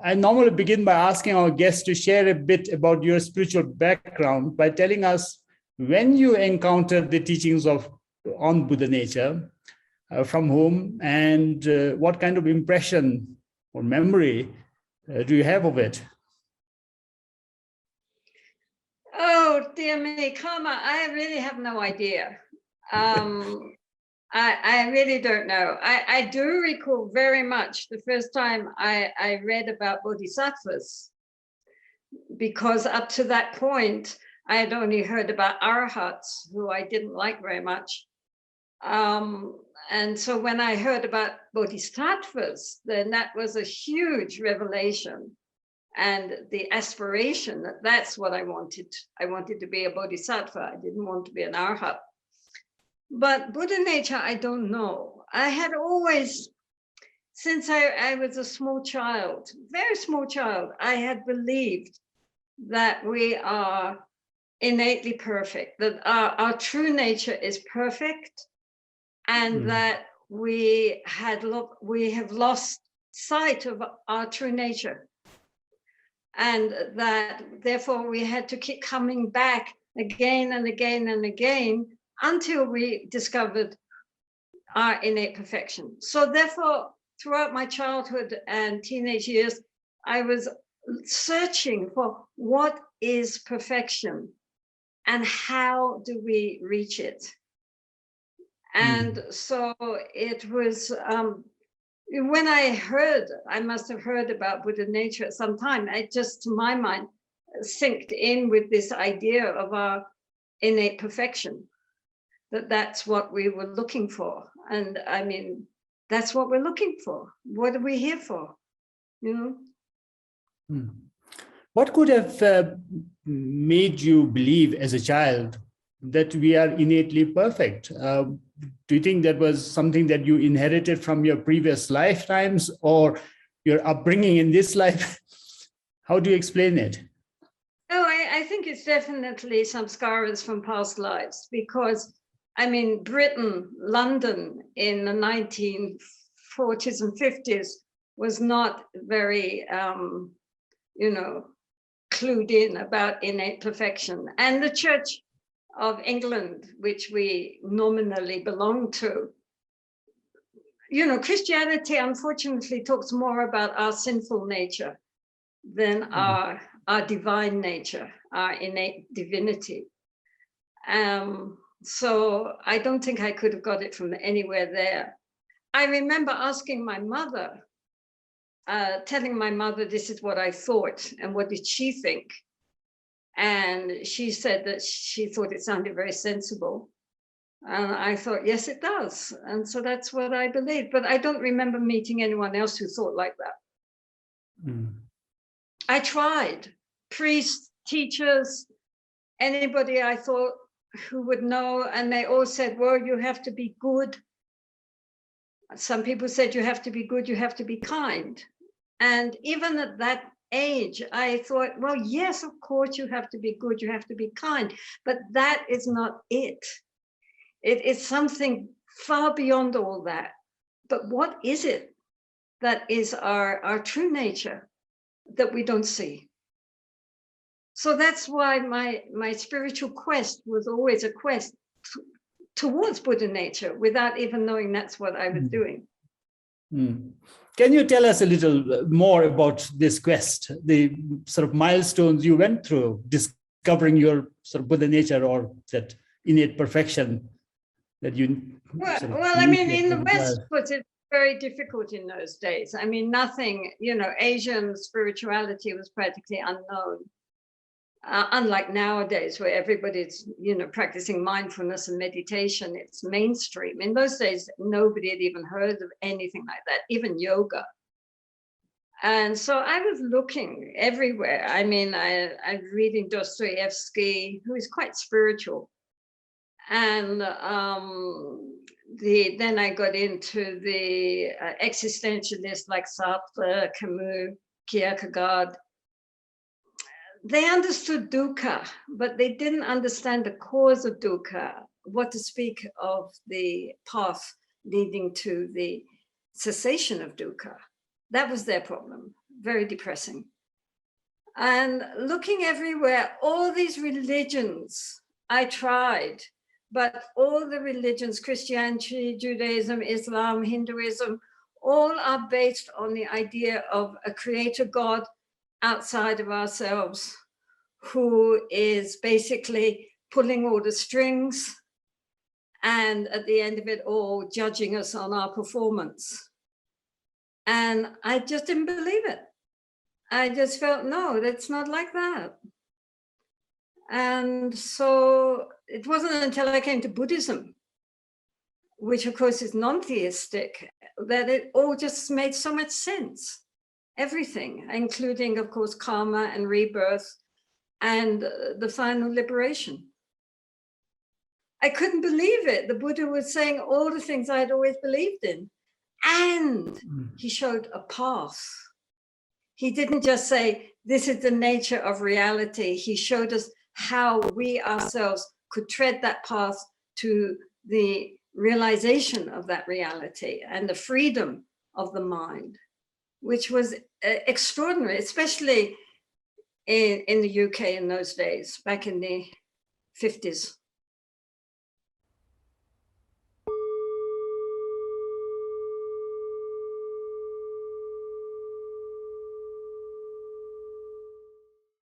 I normally begin by asking our guests to share a bit about your spiritual background by telling us when you encountered the teachings of on Buddha nature, from whom, and what kind of impression or memory do you have of it? Oh, dear me, Karma, I really have no idea. I really don't know. I do recall very much the first time I read about bodhisattvas, because up to that point, I had only heard about arhats, who I didn't like very much. And so when I heard about bodhisattvas, then that was a huge revelation. And the aspiration that's what I wanted. I wanted to be a bodhisattva. I didn't want to be an arhat. But Buddha nature, I don't know. I had always, since I was a small child, very small child, I had believed that we are innately perfect, that our true nature is perfect, and that we have lost sight of our true nature. And that therefore we had to keep coming back again and again and again until we discovered our innate perfection. So therefore, throughout my childhood and teenage years, I was searching for what is perfection and how do we reach it. And so it was, when I must have heard about Buddha nature at some time, it just, to my mind, synced in with this idea of our innate perfection, that's what we were looking for. And I mean, that's what we're looking for. What are we here for? You know? What could have made you believe as a child that we are innately perfect? Do you think that was something that you inherited from your previous lifetimes or your upbringing in this life? How do you explain it? Oh, I think it's definitely some scars from past lives, because I mean, Britain, London in the 1940s and 50s was not very, clued in about innate perfection. And the Church of England, which we nominally belong to, Christianity unfortunately talks more about our sinful nature than our divine nature, our innate divinity. So I don't think I could have got it from anywhere there. I remember asking my mother, telling my mother this is what I thought and what did she think. And she said that she thought it sounded very sensible. And I thought, yes, it does. And so that's what I believe. But I don't remember meeting anyone else who thought like that. I tried. Priests, teachers, anybody I thought who would know, and they all said, well, you have to be good. Some people said you have to be good, you have to be kind. And even at that age, I thought, well, yes, of course, you have to be good, you have to be kind, but that is not it. It is something far beyond all that. But what is it that is our true nature that we don't see? So that's why my spiritual quest was always a quest towards Buddha nature, without even knowing that's what I was doing. Can you tell us a little more about this quest, the sort of milestones you went through, discovering your sort of Buddha nature or that innate perfection that you... Well, I mean, in the West, but it's very difficult in those days. I mean, nothing, Asian spirituality was practically unknown. Unlike nowadays, where everybody's, practicing mindfulness and meditation, it's mainstream. In those days, nobody had even heard of anything like that, even yoga. And so I was looking everywhere. I mean, I'm reading Dostoevsky, who is quite spiritual. And then I got into the existentialists like Sartre, Camus, Kierkegaard. They understood dukkha, but they didn't understand the cause of dukkha, what to speak of the path leading to the cessation of dukkha. That was their problem. very depressing. And looking everywhere, all these religions I tried, but all the religions, Christianity, Judaism, Islam, Hinduism, all are based on the idea of a creator God outside of ourselves, who is basically pulling all the strings and at the end of it all, judging us on our performance. And I just didn't believe it. I just felt, no, that's not like that. And so it wasn't until I came to Buddhism, which of course is non-theistic, that it all just made so much sense. Everything, including, of course, karma and rebirth and the final liberation. I couldn't believe it. The Buddha was saying all the things I had always believed in. And he showed a path. He didn't just say, this is the nature of reality. He showed us how we ourselves could tread that path to the realization of that reality and the freedom of the mind, which was extraordinary, especially in the UK in those days, back in the 50s.